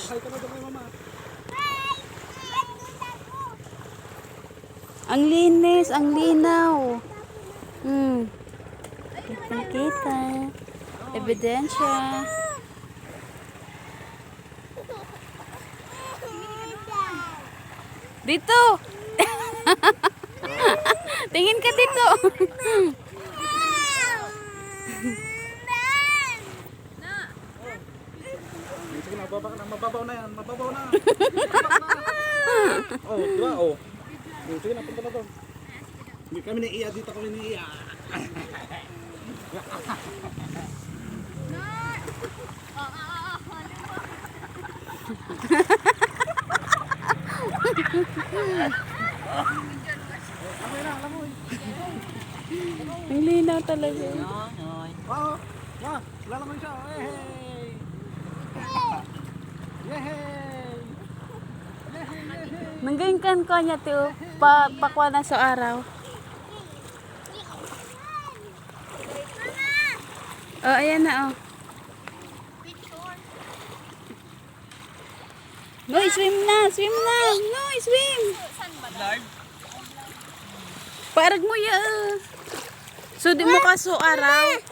Hi ka na daw kay mama. Ang linis, ang linaw. Kita. Ebidensya. Dito. Tingin ka dito. Sige na, baba ka na. Mababaw na yan. Mababaw na. Oh, diba? Oh. Sige na, punta na doon. Hindi kami ni-iya dito. Kami ni-iya. Ang linaw talaga. Oh, wow. Lalaman siya. Hey! Yehey! Nanggayon kan ko niya to. Pakwa na sa araw. Oh, ayan na oh. No, swim na! Swim na! No, swim! Parag mo ya. So, di mo kaso araw.